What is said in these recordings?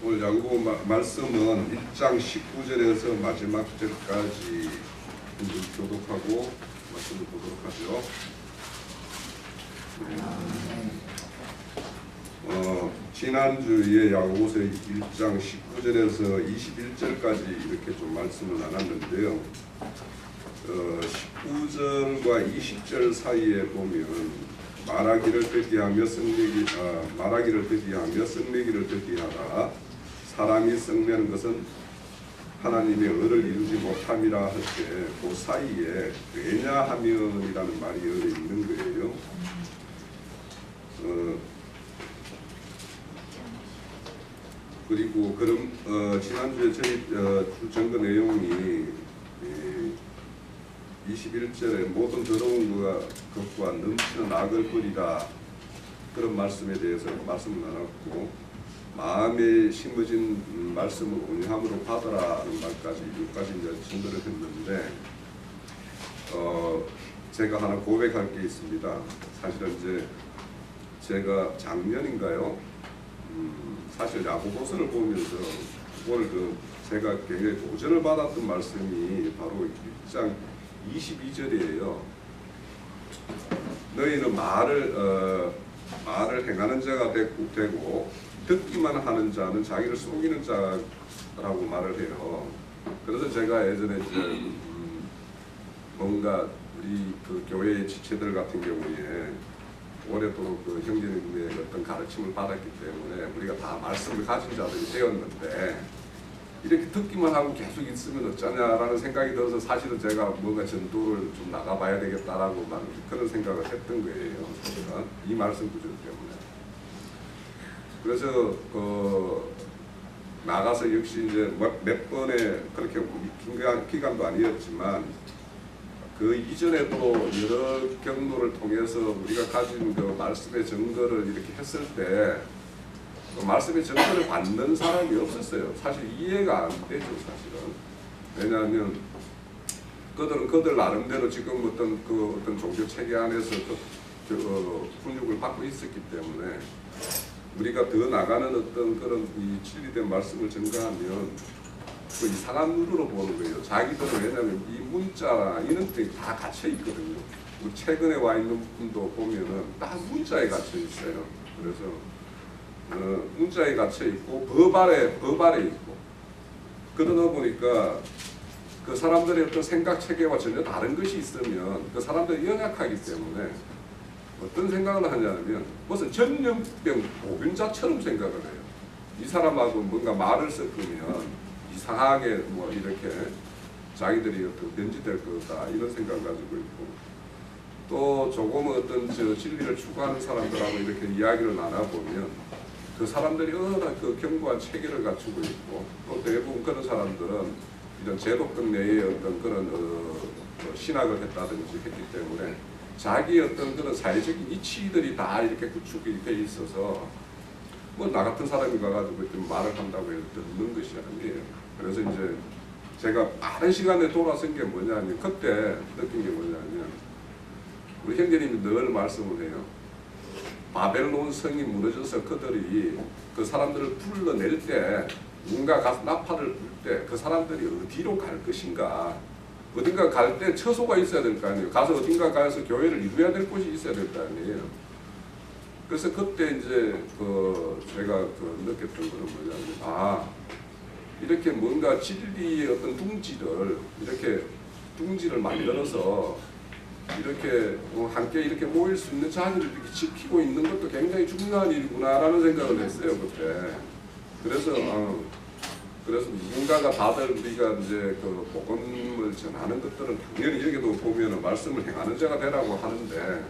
오늘 양구 말씀은 1장 19절에서 마지막 절까지 교독하고 말씀을 보도록 하죠. 지난주에 야고보서 1장 19절에서 21절까지 이렇게 좀 말씀을 나눴는데요. 19절과 20절 사이에 보면 말하기를 듣기하며 썩내기를 듣기하라. 사람이 썩내는 것은 하나님의 의를 이루지 못함이라 할 때 그 사이에 왜냐하면이라는 말이 여기 있는 거예요. 그리고 그럼 지난주에 저희 증거 내용이 21절에 모든 더러운 것과 넘치는 악을 버리라, 그런 말씀에 대해서 말씀을 나눴고, 마음에 심어진 말씀을 온유함으로 받아라는 말까지 여기까지 이제 증거를 했는데, 제가 하나 고백할 게 있습니다. 사실은 이제 제가 작년인가요? 사실 야고보서를 보면서 그걸 제가 굉장히 도전을 받았던 말씀이 바로 1장 22절이에요. 너희는 말을 행하는 자가 되고 듣기만 하는 자는 자기를 속이는 자라고 말을 해요. 그래서 제가 예전에 이제 뭔가 우리 그 교회의 지체들 같은 경우에 오랫도록 그 형제님의 어떤 가르침을 받았기 때문에 우리가 다 말씀을 가진 자들이 되었는데, 이렇게 듣기만 하고 계속 있으면 어쩌냐라는 생각이 들어서 사실은 제가 뭔가 전도를 좀 나가봐야 되겠다라고 그런 생각을 했던 거예요. 사실은 이 말씀 구절 때문에. 그래서 나가서 역시 이제 몇 번에 그렇게 긴 기간도 아니었지만 그 이전에도 여러 경로를 통해서 우리가 가진 그 말씀의 증거를 이렇게 했을 때 그 말씀의 증거를 받는 사람이 없었어요. 사실 이해가 안 되죠, 사실은. 왜냐하면 그들은 그들 나름대로 지금 어떤 종교 체계 안에서 훈육을 받고 있었기 때문에 우리가 더 나가는 어떤 그런 이 진리된 말씀을 증거하면 그 이상한 눈으로 보는 거예요. 자기들은. 왜냐하면 이 문자 이런 것들이 다 갇혀 있거든요. 우리 최근에 와 있는 분도 보면은 다 문자에 갇혀 있어요. 그래서 문자에 갇혀 있고 법 아래 있고, 그러다 보니까 그 사람들의 어떤 생각 체계와 전혀 다른 것이 있으면 그 사람들이 연약하기 때문에 어떤 생각을 하냐면 무슨 전염병 보균자처럼 생각을 해요. 이 사람하고 뭔가 말을 섞으면 이상하게 뭐 이렇게 자기들이 어떤 변질될 거다, 이런 생각을 가지고 있고, 또 조금 어떤 진리를 추구하는 사람들하고 이렇게 이야기를 나눠보면 그 사람들이 워낙 그 견고한 체계를 갖추고 있고, 또 대부분 그런 사람들은 이런 제도권 내에 어떤 그런 신학을 했다든지 했기 때문에 자기 어떤 그런 사회적인 이치들이 다 이렇게 구축이 돼 있어서 뭐 나 같은 사람이 가가지고 좀 말을 한다고 해서 듣는 것이 아니에요. 그래서 이제 제가 많은 시간에 돌아선 게 뭐냐면, 그때 느낀 게 뭐냐면, 우리 형제님이 늘 말씀을 해요. 바벨론 성이 무너져서 그들이 그 사람들을 불러낼 때, 누군가 가서 나팔을 불 때 그 사람들이 어디로 갈 것인가, 어딘가 갈 때 처소가 있어야 될 거 아니에요. 가서 어딘가 가서 교회를 이루어야 될 곳이 있어야 될 거 아니에요. 그래서 그때 이제 제가 느꼈던 거는 뭐냐면, 이렇게 뭔가 진리의 어떤 둥지를 만들어서 이렇게 함께 이렇게 모일 수 있는 자리를 이렇게 지키고 있는 것도 굉장히 중요한 일이구나라는 생각을 했어요, 그때. 그래서 누군가가 다들 우리가 이제 그 복음을 전하는 것들은 당연히 여기도 보면은 말씀을 행하는 자가 되라고 하는데,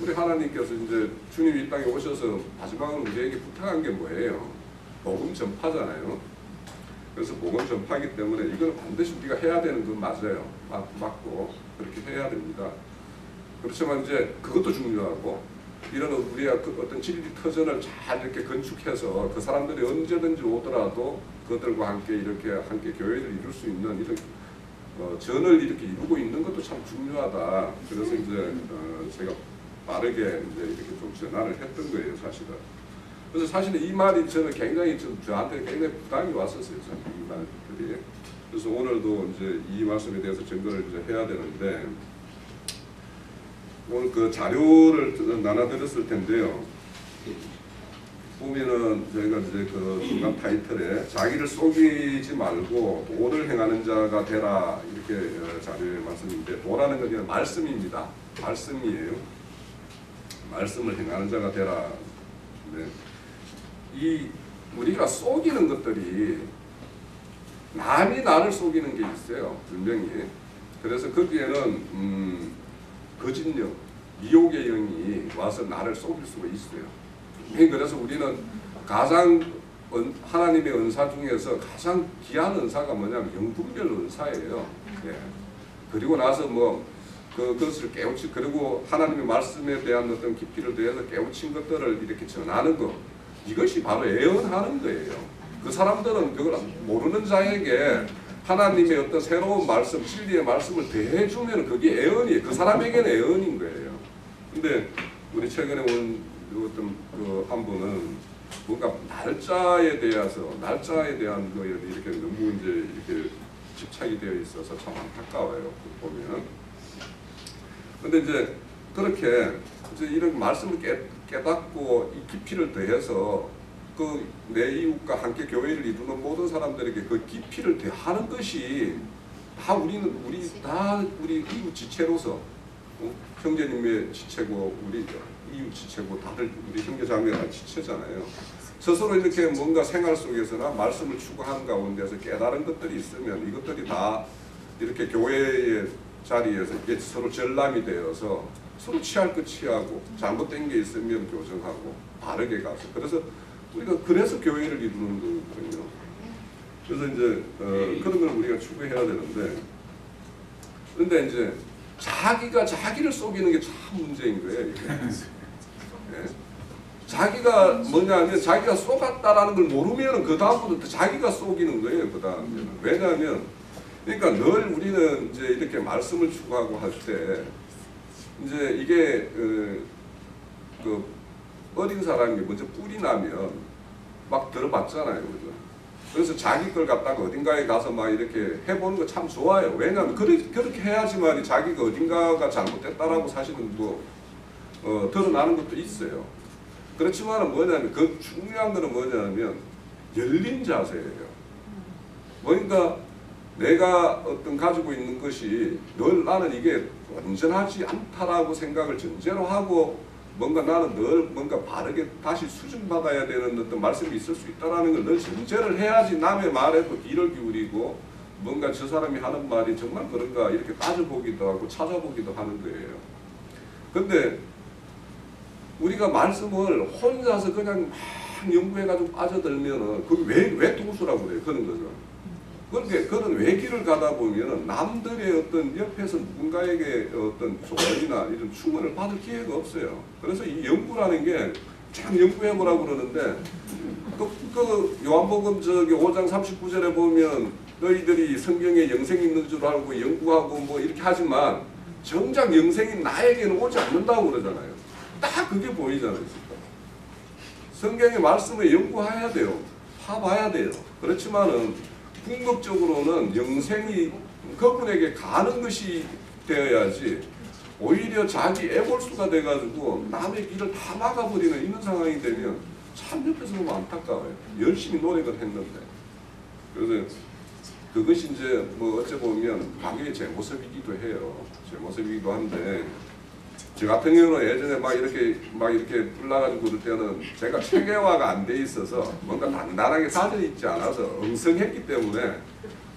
우리 하나님께서 이제 주님이 이 땅에 오셔서 마지막으로 우리에게 부탁한 게 뭐예요? 복음 전파잖아요. 그래서 복음 전파이기 때문에 이거는 반드시 우리가 해야 되는 건 맞아요. 맞고 그렇게 해야 됩니다. 그렇지만 이제 그것도 중요하고, 이런 우리가 그 어떤 진리 터전을 잘 이렇게 건축해서 그 사람들이 언제든지 오더라도 그들과 함께 교회를 이룰 수 있는 이런 전을 이렇게 이루고 있는 것도 참 중요하다. 그래서 이제 제가 빠르게 이제 이렇게 좀 전화를 했던 거예요, 사실은. 그래서 사실은 이 말이 저는 굉장히 저한테 굉장히 부담이 왔었어요. 이 말들이. 그래서 오늘도 이제 이 말씀에 대해서 증거를 이제 해야 되는데 오늘 그 자료를 나눠드렸을 텐데요. 보면은 저희가 이제 그 중간 타이틀에 자기를 속이지 말고 도를 행하는 자가 되라 이렇게 자료에 말씀인데 도라는 건 그냥 말씀입니다. 말씀이에요. 말씀을 행하는 자가 되라. 네. 이 우리가 속이는 것들이 남이 나를 속이는 게 있어요. 분명히. 그래서 거기에는 거짓령, 미혹의 영이 와서 나를 속일 수가 있어요. 그래서 우리는 가장 하나님의 은사 중에서 가장 귀한 은사가 뭐냐면 영분별 은사예요. 예. 그리고 나서 그것을 깨우치 그리고 하나님의 말씀에 대한 어떤 깊이를 더해서 깨우친 것들을 이렇게 전하는 것 이것이 바로 예언하는 거예요. 그 사람들은 그걸 모르는 자에게 하나님의 어떤 새로운 말씀, 진리의 말씀을 대해주면 그게 예언이에요. 그 사람에게는 예언인 거예요. 근데 우리 최근에 온 어떤 한 분은 뭔가 날짜에 대한 거에 이렇게 너무 이제 이렇게 집착이 되어 있어서 참 안타까워요. 보면. 근데 이제 그렇게 이제 이런 말씀을 깨닫고 이 깊이를 더해서 그 내 이웃과 함께 교회를 이루는 모든 사람들에게 그 깊이를 더하는 것이 다 우리 이웃 지체로서 형제님의 지체고 우리 이웃 지체고 다들 우리 형제자매가 지체잖아요. 스스로 이렇게 뭔가 생활 속에서나 말씀을 추구하는 가운데서 깨달은 것들이 있으면 이것들이 다 이렇게 교회의 자리에서 이게 서로 전람이 되어서 서로 취할 것 취하고 잘못된 게 있으면 교정하고 바르게 가서 우리가 그래서 교회를 이루는 거거든요. 그래서 이제 그런 걸 우리가 추구해야 되는데 그런데 이제 자기가 자기를 속이는 게 참 문제인 거예요. 이게. 네. 자기가 뭐냐면 자기가 속았다라는 걸 모르면 그 다음부터 자기가 속이는 거예요. 그 다음에는 왜냐하면 그러니까 늘 우리는 이제 이렇게 말씀을 추구하고 할 때 이제 이게 그 어린 사람이 먼저 뿔이 나면 막 들어봤잖아요. 그죠? 그래서 자기 걸 갖다가 어딘가에 가서 막 이렇게 해보는 거 참 좋아요. 왜냐하면 그렇게 해야지만 자기가 어딘가가 잘못됐다라고 사실은 드러나는 것도 있어요. 그렇지만 뭐냐면 그 중요한 거는 뭐냐면 열린 자세예요. 그러니까 내가 어떤 가지고 있는 것이 늘 나는 이게 온전하지 않다라고 생각을 전제로 하고 뭔가 나는 늘 뭔가 바르게 다시 수준받아야 되는 어떤 말씀이 있을 수 있다라는 걸 늘 전제를 해야지 남의 말에도 귀를 기울이고 뭔가 저 사람이 하는 말이 정말 그런가 이렇게 따져보기도 하고 찾아보기도 하는 거예요. 근데 우리가 말씀을 혼자서 그냥 막 연구해가지고 빠져들면은 그게 왜 도수라고 그래요? 그런 거죠. 그렇게 그런 외길을 가다 보면은 남들의 어떤 옆에서 누군가에게 어떤 조언이나 이런 충원을 받을 기회가 없어요. 그래서 이 연구라는 게 참 연구해보라고 그러는데 그 요한복음 5장 39절에 보면 너희들이 성경에 영생이 있는 줄 알고 연구하고 뭐 이렇게 하지만 정작 영생이 나에게는 오지 않는다고 그러잖아요. 딱 그게 보이잖아요. 성경의 말씀을 연구해야 돼요. 파봐야 돼요. 그렇지만은 궁극적으로는 영생이 그분에게 가는 것이 되어야지 오히려 자기 애골수가 돼가지고 남의 길을 다 막아버리는 이런 상황이 되면 참 옆에서 보면 안타까워요. 열심히 노력을 했는데. 그래서 그것이 이제 뭐 어째 보면 자기의 제 모습이기도 해요. 제 모습이기도 한데 저 같은 경우는 예전에 막 이렇게 불나가지고 그럴 때는 제가 체계화가 안 돼 있어서 뭔가 단단하게 사져 있지 않아서 엉성했기 때문에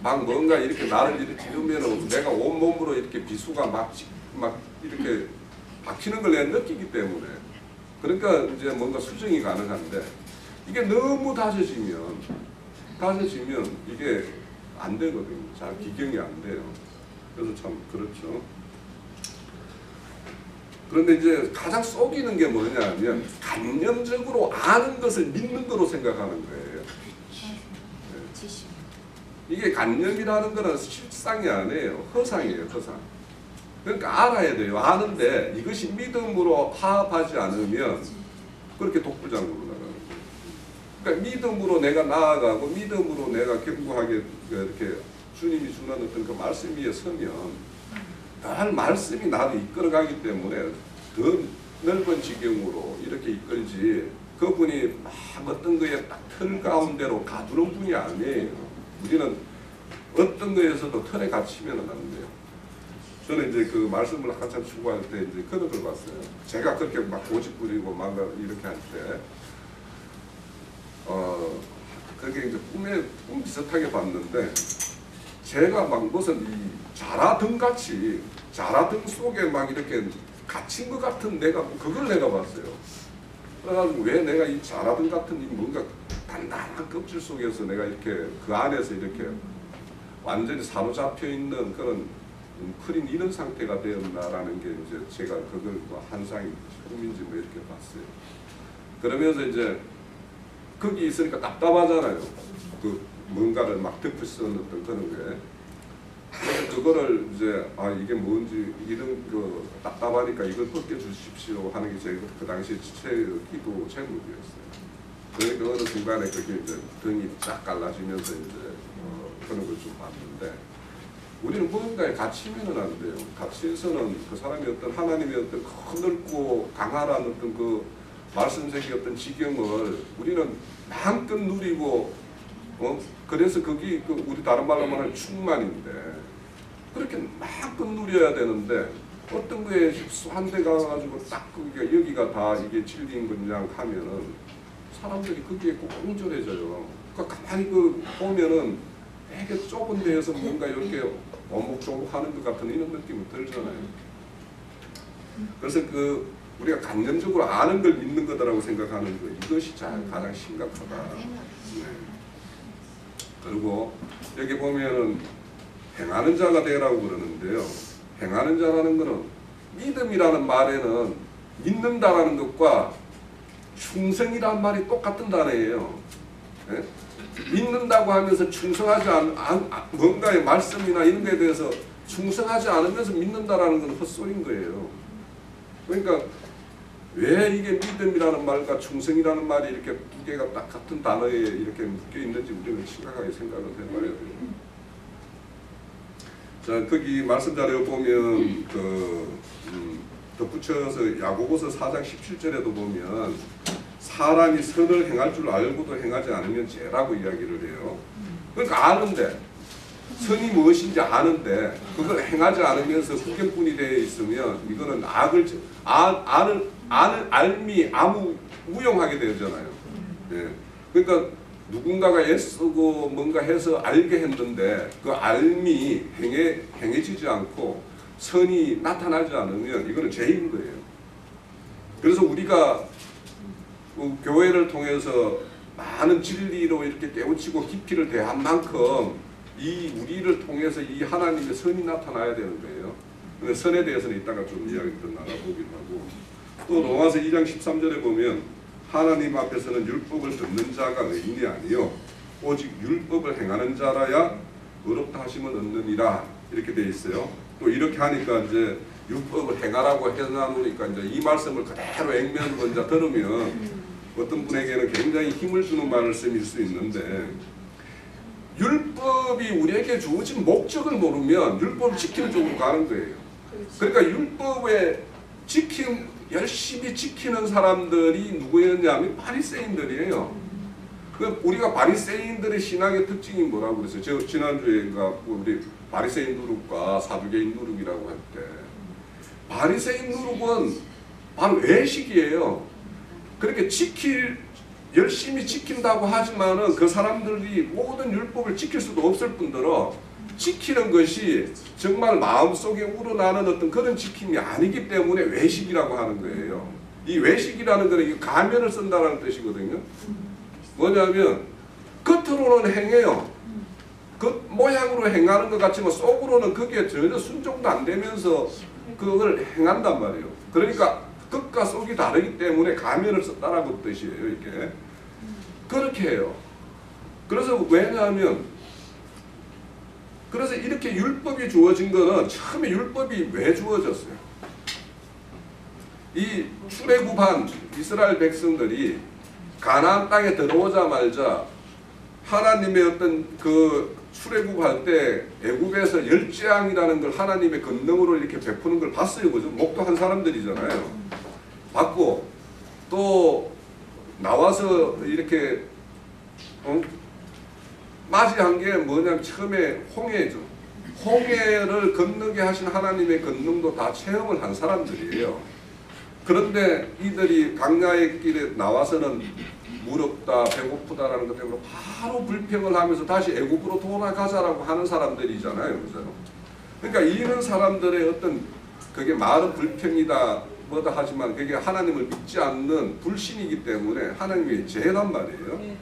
막 뭔가 이렇게 나를 이렇게 지르면 내가 온몸으로 이렇게 비수가 막 이렇게 박히는 걸 내가 느끼기 때문에 그러니까 이제 뭔가 수정이 가능한데 이게 너무 다져지면 이게 안 되거든요. 잘 기경이 안 돼요. 그래서 참 그렇죠. 그런데 이제 가장 속이는 게 뭐냐면 관념적으로 아는 것을 믿는 거로 생각하는 거예요. 네. 이게 관념이라는 거는 실상이 아니에요. 허상이에요. 허상. 그러니까 알아야 돼요. 아는데 이것이 믿음으로 화합하지 않으면 그렇게 독불장구로 나가는 거예요. 그러니까 믿음으로 내가 나아가고 믿음으로 내가 견고하게 이렇게 주님이 주는 어떤 그 말씀 위에 서면 늘 말씀이 나를 이끌어가기 때문에 더 넓은 지경으로 이렇게 이끌지, 그분이 막 어떤 거에 딱 틀 가운데로 가두는 분이 아니에요. 우리는 어떤 거에서도 틀에 갇히면 안 돼요. 저는 이제 그 말씀을 한참 추구할 때 이제 그런 걸 봤어요. 제가 그렇게 막 고집 부리고 막 이렇게 할 때, 그게 이제 꿈 비슷하게 봤는데, 제가 막 무슨 이 자라등 같이, 자라등 속에 막 이렇게 갇힌 것 같은 그걸 내가 봤어요. 그래가지고 왜 내가 이 자라등 같은 이 뭔가 단단한 껍질 속에서 내가 이렇게 그 안에서 이렇게 완전히 사로잡혀 있는 그런 웅크린 이런 상태가 되었나라는 게 이제 제가 그걸 뭐 환상이 꿈인지 뭐 이렇게 봤어요. 그러면서 이제 거기 있으니까 답답하잖아요. 그 뭔가를 막 덮어 쓰는 어떤 그런 게. 그래서 그거를 이제 이게 뭔지 이런 그 답답하니까 이걸 벗겨 주십시오 하는 게 제가 그 당시 기도 제목이었어요. 그러니까 어느 순간에 그게 이제 등이 쫙 갈라지면서 이제 그런 걸 좀 봤는데, 우리는 무언가에 갇히면은 안 돼요. 갇혀서는 그 사람이 어떤 하나님의 어떤 넓고 강한 어떤 그 말씀적인 어떤 지경을 우리는 마음껏 누리고, 그래서 거기 우리 다른 말로 말하면 충만인데, 그렇게 마음껏 누려야 되는데 어떤 거에 흡수한데 가가지고 딱 여기가 다 이게 진리인 거냐 하면은 사람들이 거기에 꽁절해져요. 그러니까 가만히 보면은 되게 좁은 데에서 뭔가 이렇게 오목조목 하는 것 같은 이런 느낌이 들잖아요. 그래서 우리가 간접적으로 아는 걸 믿는 거다라고 생각하는 거, 이것이 가장 심각하다. 네. 그리고 여기 보면은 행하는 자가 되라고 그러는데요. 행하는 자라는 것은 믿음이라는 말에는 믿는다라는 것과 충성이라는 말이 똑같은 단어예요. 네? 믿는다고 하면서 충성하지 뭔가의 말씀이나 이런 거에 대해서 충성하지 않으면서 믿는다라는 건 헛소리인 거예요. 그러니까 왜 이게 믿음이라는 말과 충성이라는 말이 이렇게 두 개가 딱 같은 단어에 이렇게 묶여 있는지 우리는 심각하게 생각을 해봐야 돼요. 자, 거기 말씀 자료 보면 덧붙여서 야고보서 4장 17절에도 보면 사람이 선을 행할 줄 알고도 행하지 않으면 죄라고 이야기를 해요. 그러니까 아는데, 선이 무엇인지 아는데 그걸 행하지 않으면서 구경꾼이 되어 있으면 이거는 알미 무용하게 되잖아요. 예. 그러니까 누군가가 애쓰고 뭔가 해서 알게 했는데 그 알미 행해지지 않고 선이 나타나지 않으면 이거는 죄인 거예요. 그래서 우리가 교회를 통해서 많은 진리로 이렇게 깨우치고 깊이를 대한 만큼 이 우리를 통해서 이 하나님의 선이 나타나야 되는 거예요. 근데 선에 대해서는 이따가 좀 이야기를 나눠보기로 하고, 또 로마서 2장 13절에 보면 하나님 앞에서는 율법을 듣는 자가 의인이 아니요 오직 율법을 행하는 자라야 의롭다 하심을 얻느니라 이렇게 돼 있어요. 또 이렇게 하니까 이제 율법을 행하라고 해놓으니까 이제 이 말씀을 그대로 액면으로 이제 들으면 어떤 분에게는 굉장히 힘을 주는 말씀일 수 있는데, 율법이 우리에게 주어진 목적을 모르면 율법을 지키는 쪽으로 가는 거예요. 그러니까 율법에 열심히 지키는 사람들이 누구였냐면 바리새인들이에요. 우리가 바리새인들의 신앙의 특징이 뭐라고 그랬어요? 제가 지난주에 우리 바리새인 누룩과 사두개인 누룩이라고 할 때, 바리새인 누룩은 바로 외식이에요. 그렇게 열심히 지킨다고 하지만은 그 사람들이 모든 율법을 지킬 수도 없을 뿐더러 지키는 것이 정말 마음속에 우러나는 어떤 그런 지킴이 아니기 때문에 외식이라고 하는 거예요. 이 외식이라는 것은 가면을 쓴다는 뜻이거든요. 뭐냐면 겉으로는 행해요. 그 모양으로 행하는 것 같지만 속으로는 그게 전혀 순종도 안 되면서 그걸 행한단 말이에요. 그러니까 겉과 속이 다르기 때문에 가면을 썼다라고 뜻이에요. 이게 그렇게 해요. 그래서 왜냐하면 그래서 이렇게 율법이 주어진 거는 처음에 율법이 왜 주어졌어요? 이 출애굽한 이스라엘 백성들이 가나안 땅에 들어오자마자 하나님의 어떤 그 출애굽할 때 애굽에서 열재앙이라는 걸 하나님의 권능으로 이렇게 베푸는 걸 봤어요. 그죠? 목도한 사람들이잖아요. 봤고 또 나와서 이렇게 맞이한 게 뭐냐면 처음에 홍해죠. 홍해를 건너게 하신 하나님의 권능도 다 체험을 한 사람들이에요. 그런데 이들이 강야의 길에 나와서는 무렵다 배고프다라는 것 때문에 바로 불평을 하면서 다시 애굽으로 돌아가자라고 하는 사람들이잖아요. 그죠? 그러니까 이런 사람들의 어떤 그게 말은 불평이다 뭐다 하지만 그게 하나님을 믿지 않는 불신이기 때문에 하나님의 죄란 말이에요.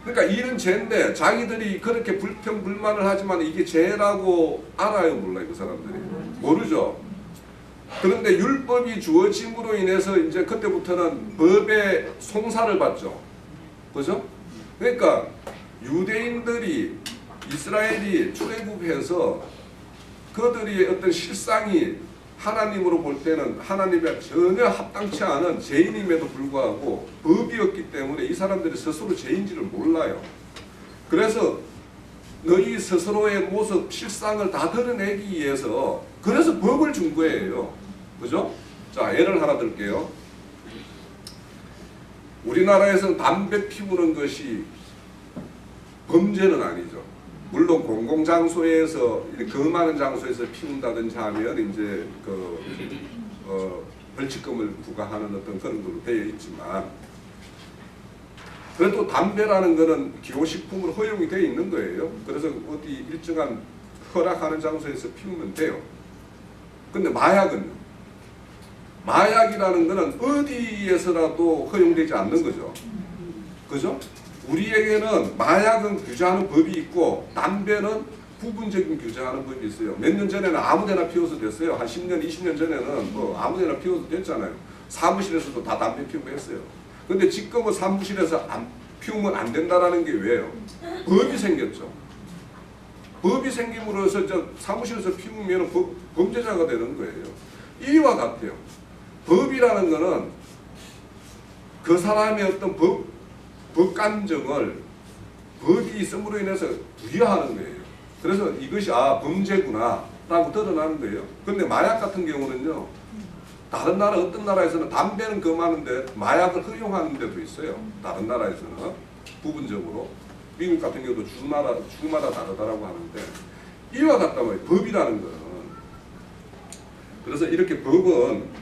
그러니까 이런 죄인데 자기들이 그렇게 불평 불만을 하지만 이게 죄라고 알아요 몰라요 그 사람들이? 모르죠. 그런데 율법이 주어짐으로 인해서 이제 그때부터는 법의 송사를 받죠. 그죠? 그러니까 유대인들이 이스라엘이 출애굽해서 그들이 어떤 실상이 하나님으로 볼 때는 하나님에 전혀 합당치 않은 죄인임에도 불구하고 법이었기 때문에 이 사람들이 스스로 죄인지를 몰라요. 그래서 너희 스스로의 모습, 실상을 다 드러내기 위해서 그래서 법을 준 거예요. 그죠? 자, 예를 하나 들게요. 우리나라에서는 담배 피우는 것이 범죄는 아니죠. 물론 공공장소에서 거만한 장소에서 피운다든지 하면 이제 벌칙금을 부과하는 어떤 그런 걸로 되어 있지만 그래도 담배라는 거는 기호식품으로 허용이 되어 있는 거예요. 그래서 어디 일정한 허락하는 장소에서 피우면 돼요. 근데 마약이라는 거는 어디에서라도 허용되지 않는 거죠. 그죠? 우리에게는 마약은 규제하는 법이 있고 담배는 부분적인 규제하는 법이 있어요. 몇 년 전에는 아무데나 피워서 됐어요. 한 10년, 20년 전에는 뭐 아무데나 피워서 됐잖아요. 사무실에서도 다 담배 피우고 했어요. 근데 지금은 사무실에서 안 피우면 안 된다라는 게 왜요? 법이 생겼죠. 법이 생김으로써 사무실에서 피우면 범죄자가 되는 거예요. 이와 같아요. 법이라는 거는 그 사람의 어떤 법감정을 법이 있음으로 인해서 부여하는 거예요. 그래서 이것이 범죄구나 라고 드러나는 거예요. 그런데 마약 같은 경우는요. 다른 나라 어떤 나라에서는 담배는 금하는데 마약을 허용하는 데도 있어요. 다른 나라에서는 부분적으로. 미국 같은 경우도 주마다 다르다라고 하는데 이와 같단 말이에요. 법이라는 거는. 그래서 이렇게 법은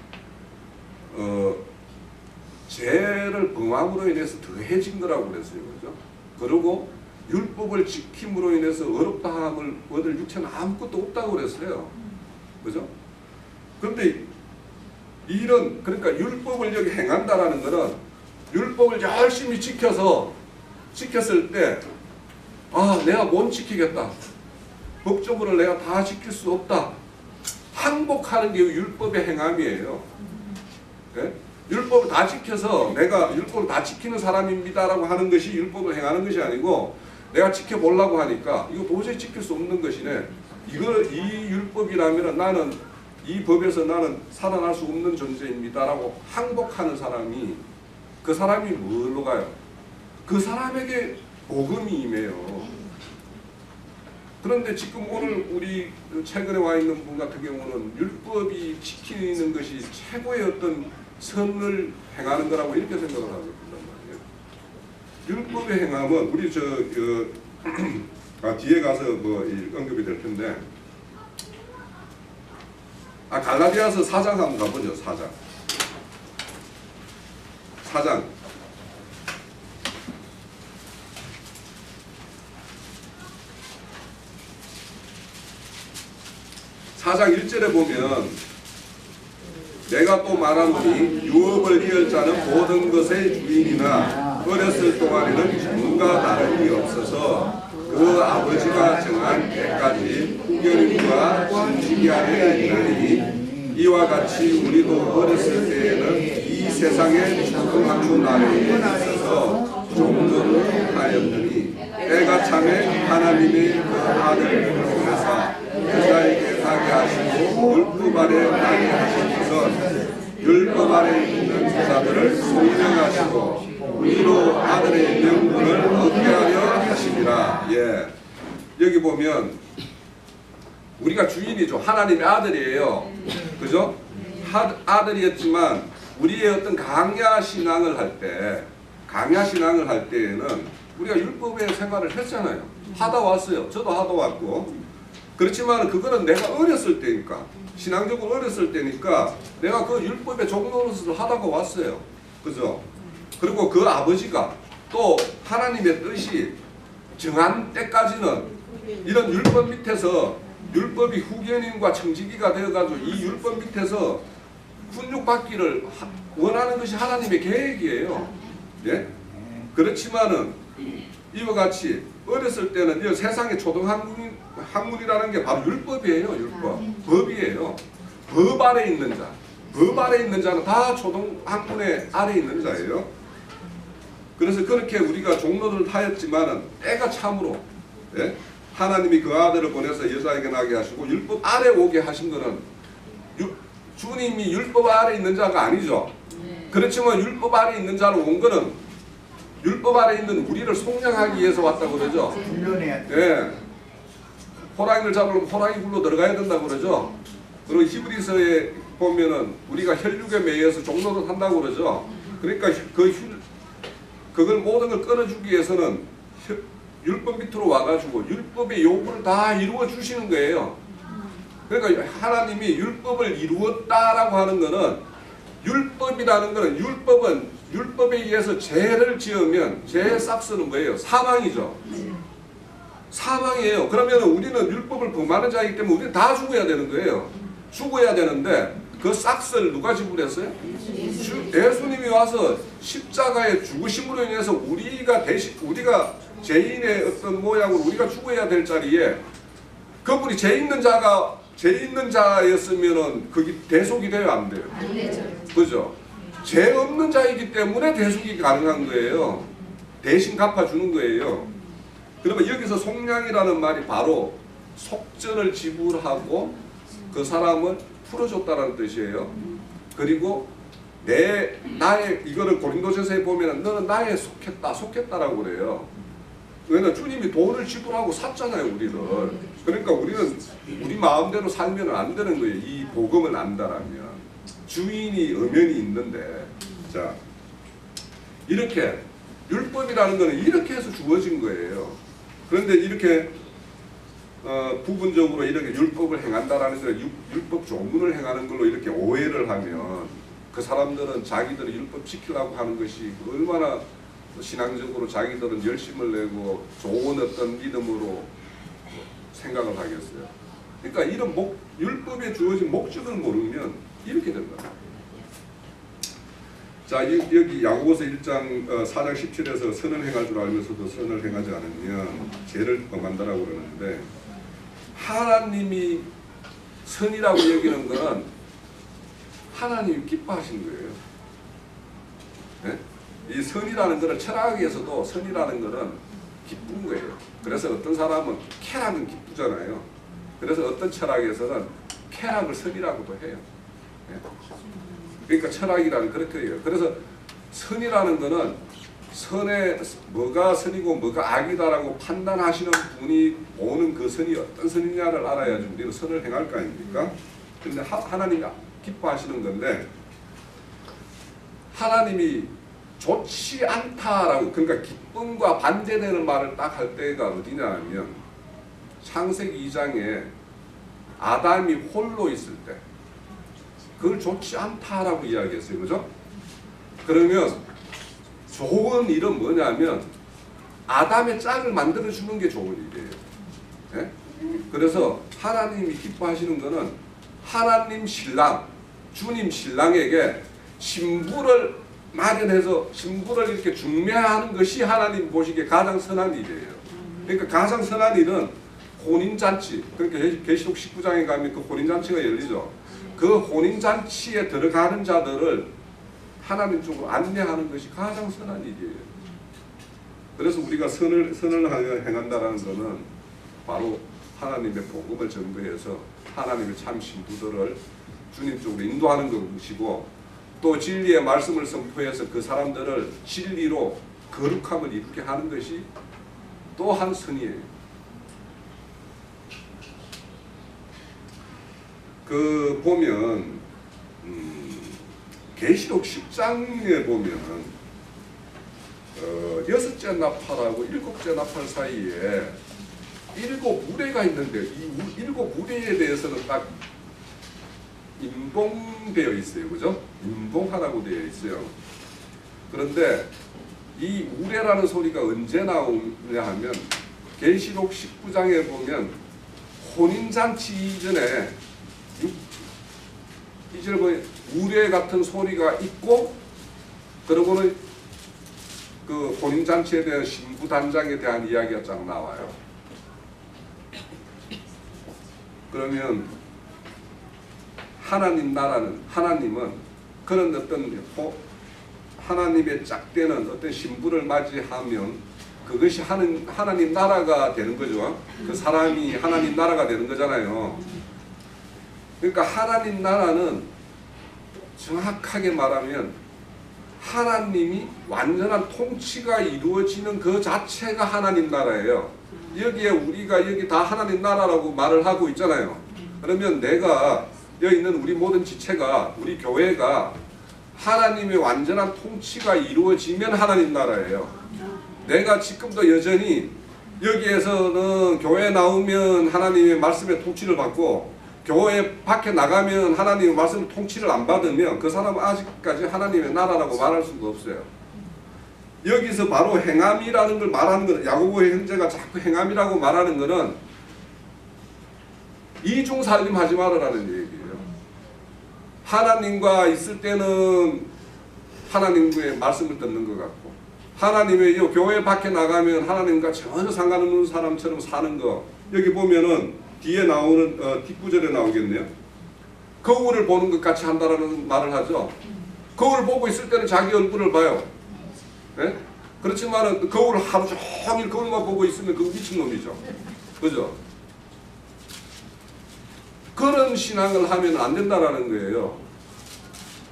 죄를 범함으로 인해서 더해진 거라고 그랬어요. 그죠? 그리고 율법을 지킴으로 인해서 어렵다함을 얻을 육체는 아무것도 없다고 그랬어요. 그죠? 그런데 그러니까 율법을 여기 행한다라는 거는 율법을 열심히 지켰을 때 내가 못 지키겠다. 법적으로 내가 다 지킬 수 없다. 항복하는 게 율법의 행함이에요. 네? 율법을 다 지켜서 내가 율법을 다 지키는 사람입니다라고 하는 것이 율법을 행하는 것이 아니고 내가 지켜보려고 하니까 이거 도저히 지킬 수 없는 것이네. 이 율법이라면 나는 이 법에서 나는 살아날 수 없는 존재입니다라고 항복하는 사람이 그 사람이 뭘로 가요? 그 사람에게 복음이 임해요. 그런데 지금 오늘 우리 최근에 와 있는 분 같은 경우는 율법이 지키는 것이 최고의 어떤 선을 행하는 거라고 이렇게 생각을 하고 있단 말이에요. 율법의 행함은 우리 뒤에 가서 뭐 언급이 될 텐데 갈라디아서 4장 한번 가보죠. 4장 4장 1절에 보면 내가 또 말하노니 유업을 이을 자는 모든 것의 주인이나 어렸을 동안에는 누가 다름이 없어서 그 아버지가 정한 때까지 후견인과 신식이 안에 있나니 이와 같이 우리도 어렸을 때에는 이 세상에 초등학교 나이에 있어서 종들을 하였더니 때가 참에 하나님의 그 아들을 통해서 여자에게 나게 하시고 율법 아래 나게 하신 것은 율법 아래 있는 자들을 속량하시고 우리로 아들의 명분을 얻게 하려 하심이라. 예, 여기 보면 우리가 주인이죠. 하나님의 아들이에요. 그죠? 아들이었지만 우리의 어떤 강야 신앙을 할 때에는 우리가 율법의 생활을 했잖아요. 하다 왔어요. 저도 하다 왔고. 그렇지만 그거는 내가 어렸을 때니까, 신앙적으로 어렸을 때니까 내가 그 율법의 종노릇을 하다가 왔어요. 그죠? 그리고 그 아버지가 또 하나님의 뜻이 정한 때까지는 이런 율법 밑에서, 율법이 후견인과 청지기가 되어가지고 이 율법 밑에서 훈육받기를 원하는 것이 하나님의 계획이에요. 예? 그렇지만은 이와 같이 어렸을 때는 이 세상의 초등학문이라는 게 바로 율법이에요. 율법. 법이에요. 법 아래 있는 자. 법 아래 있는 자는 다 초등학문의 아래 있는 자예요. 그래서 그렇게 우리가 종로를 하였지만은 때가 참으로, 예? 하나님이 그 아들을 보내서 여자에게 나게 하시고 율법 아래 오게 하신 거는 주님이 율법 아래 있는 자가 아니죠. 그렇지만 율법 아래 있는 자로 온 거는 율법 아래 있는 우리를 속량하기 위해서 왔다고 그러죠. 예. 호랑이를 잡으려면 호랑이 굴로 들어가야 된다고 그러죠. 그리고 히브리서에 보면은 우리가 혈육에 매여서 종로를 한다고 그러죠. 그러니까 그걸 모든 걸 끌어주기 위해서는 율법 밑으로 와가지고 율법의 요구를 다 이루어 주시는 거예요. 그러니까 하나님이 율법을 이루었다라고 하는 거는, 율법이라는 거는, 율법에 의해서 죄를 지으면 죄의 싹스는 뭐예요? 사망이죠. 사망이에요. 그러면 우리는 율법을 범하는 자이기 때문에 우리는 다 죽어야 되는 거예요. 죽어야 되는데 그 싹스를 누가 지불했어요? 예수님이 와서 십자가의 죽으심으로 인해서 우리가 죄인의 어떤 모양으로 우리가 죽어야 될 자리에 그분이 죄 있는 자였으면은 그게 대속이 돼요, 안 돼요? 안 되죠. 그죠? 죄 없는 자이기 때문에 대속이 가능한 거예요. 대신 갚아주는 거예요. 그러면 여기서 속량이라는 말이 바로 속전을 지불하고 그 사람을 풀어줬다는 뜻이에요. 그리고 이거를 고린도전서에 보면 너는 나에 속했다라고 그래요. 왜냐면 주님이 돈을 지불하고 샀잖아요, 우리를. 그러니까 우리는 우리 마음대로 살면 안 되는 거예요. 이 복음을 안다라면. 주인이 엄연히 있는데, 자, 이렇게 율법이라는 거는 이렇게 해서 주어진 거예요. 그런데 이렇게 부분적으로 이렇게 율법을 행한다라는 것은 율법 조문을 행하는 걸로 이렇게 오해를 하면 그 사람들은 자기들이 율법 지키려고 하는 것이 얼마나 신앙적으로 자기들은 열심을 내고 좋은 어떤 믿음으로 생각을 하겠어요. 그러니까 이런 율법에 주어진 목적을 모르면 이렇게 된다. 자, 여기 야고보서 1장 4장 17에서 선을 행할 줄 알면서도 선을 행하지 않으면 죄를 범한다라고 그러는데, 하나님이 선이라고 여기는 것은 하나님이 기뻐하시는 거예요. 네? 이 선이라는 것을 철학에서도 선이라는 것은 기쁜 거예요. 그래서 어떤 사람은 쾌락은 기쁘잖아요. 그래서 어떤 철학에서는 쾌락을 선이라고도 해요. 네? 그러니까 철학이라는 그렇게 해요. 그래서 선이라는 것은 선에 뭐가 선이고 뭐가 악이다라고 판단하시는 분이 보는 그 선이 어떤 선이냐를 알아야지 우리는 선을 행할 거 아닙니까? 그런데 하나님이 기뻐하시는 건데, 하나님이 좋지 않다라고, 그러니까 기쁨과 반대되는 말을 딱 할 때가 어디냐 하면 창세기 2장에 아담이 홀로 있을 때 그걸 좋지 않다라고 이야기했어요. 그죠? 그러면 좋은 일은 뭐냐면 아담의 짝을 만들어주는 게 좋은 일이에요. 네? 그래서 하나님이 기뻐하시는 거는 하나님 신랑, 주님 신랑에게 신부를 마련해서 신부를 이렇게 중매하는 것이 하나님 보시기에 가장 선한 일이에요. 그러니까 가장 선한 일은 혼인잔치, 그러니까 계시록 19장에 가면 그 혼인잔치가 열리죠. 그 혼인잔치에 들어가는 자들을 하나님 쪽으로 안내하는 것이 가장 선한 일이에요. 그래서 우리가 선을 행한다는 것은 바로 하나님의 복음을 전거해서 하나님의 참 신부들을 주님 쪽으로 인도하는 것이고, 또 진리의 말씀을 선포해서 그 사람들을 진리로 거룩함을 이루게 하는 것이 또 한 선이에요. 그 보면 계시록 10장에 보면 6째 나팔하고 7째 나팔 사이에 7무대가 있는데 이 7무대에 대해서는 딱 임봉되어 있어요. 그죠? 임봉하라고 되어 있어요. 그런데 이 우레라는 소리가 언제 나오냐 하면 계시록 19장에 보면 혼인잔치 이전에 우레 같은 소리가 있고, 그러고는 그 혼인잔치에 대한 신부단장에 대한 이야기가 쫙 나와요. 그러면 하나님 나라는, 하나님은 그런 어떤 하나님의 짝되는 어떤 신부를 맞이하면 그것이 하나님 나라가 되는 거죠. 그 사람이 하나님 나라가 되는 거잖아요. 그러니까 하나님 나라는 정확하게 말하면 하나님이 완전한 통치가 이루어지는 그 자체가 하나님 나라예요. 여기에 우리가 여기 다 하나님 나라라고 말을 하고 있잖아요. 그러면 내가 여기 있는 우리 모든 지체가, 우리 교회가 하나님의 완전한 통치가 이루어지면 하나님 나라예요. 내가 지금도 여전히 여기에서는 교회 나오면 하나님의 말씀의 통치를 받고 교회 밖에 나가면 하나님의 말씀 통치를 안 받으면 그 사람은 아직까지 하나님의 나라라고 말할 수가 없어요. 여기서 바로 행함이라는 걸 말하는 거는, 야고보의 형제가 자꾸 행함이라고 말하는 거는 이중살림 하지 말으라는 얘기예요. 하나님과 있을 때는 하나님의 말씀을 듣는 것 같고, 하나님의 교회 밖에 나가면 하나님과 전혀 상관없는 사람처럼 사는 거. 여기 보면은 뒤에 나오는 뒷구절에 나오겠네요. 거울을 보는 것 같이 한다라는 말을 하죠. 거울 보고 있을 때는 자기 얼굴을 봐요. 네? 그렇지만 거울 하루 종일 거울만 보고 있으면 그거 미친놈이죠. 그죠? 그런 신앙을 하면 안 된다라는 거예요.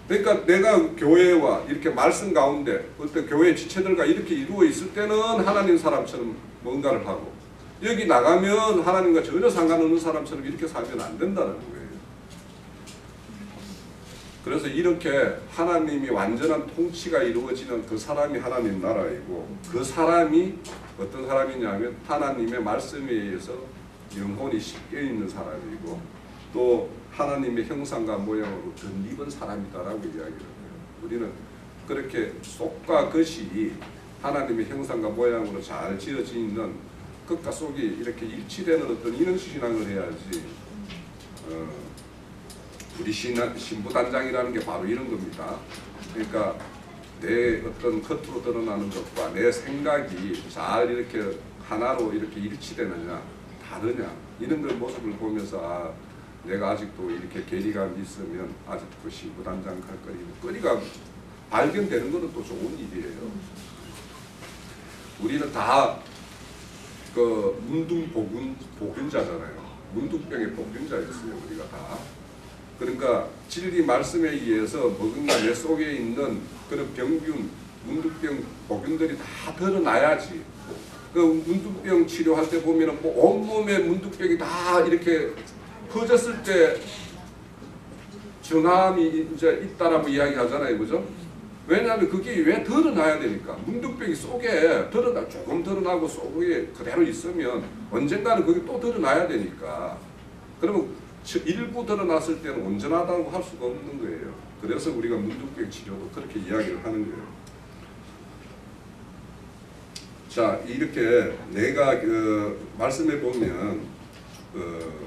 그러니까 내가 교회와 이렇게 말씀 가운데 어떤 교회 지체들과 이렇게 이루어 있을 때는 하나님 사람처럼 뭔가를 하고, 여기 나가면 하나님과 전혀 상관없는 사람처럼 이렇게 살면 안 된다는 거예요. 그래서 이렇게 하나님이 완전한 통치가 이루어지는 그 사람이 하나님 나라이고, 그 사람이 어떤 사람이냐면 하나님의 말씀에 의해서 영혼이 씻겨 있는 사람이고, 또 하나님의 형상과 모양으로 덧입은 사람이다라고 이야기를 해요. 우리는 그렇게 속과 겉이 하나님의 형상과 모양으로 잘 지어져 있는 겉과 속이 이렇게 일치되는 어떤 이런 신앙을 해야지. 우리 신부단장이라는 게 바로 이런 겁니다. 그러니까 내 어떤 겉으로 드러나는 것과 내 생각이 잘 이렇게 하나로 이렇게 일치되느냐 다르냐, 이런 걸 모습을 보면서 내가 아직도 이렇게 괴리감이 있으면 아직도 신부단장 할 거리가 발견되는 것은 또 좋은 일이에요. 우리는 다 그 문둥복균자잖아요. 문둥병의 복균자였어요. 우리가 다. 그러니까 진리 말씀에 의해서 뭔가 내 속에 있는 그런 병균, 문둥병, 복균들이 다 드러나야지. 그 문둥병 치료할 때 보면은 뭐 온몸에 문둥병이 다 이렇게 퍼졌을 때 정함이 이제 있다라고 이야기하잖아요. 그죠? 왜냐하면 그게 왜 드러나야 되니까. 문둥병이 속에 조금 드러나고 속에 그대로 있으면 언젠가는 그게 또 드러나야 되니까. 그러면 일부 드러났을 때는 온전하다고 할 수가 없는 거예요. 그래서 우리가 문둥병 치료도 그렇게 이야기를 하는 거예요. 자, 이렇게 내가 그 말씀해 보면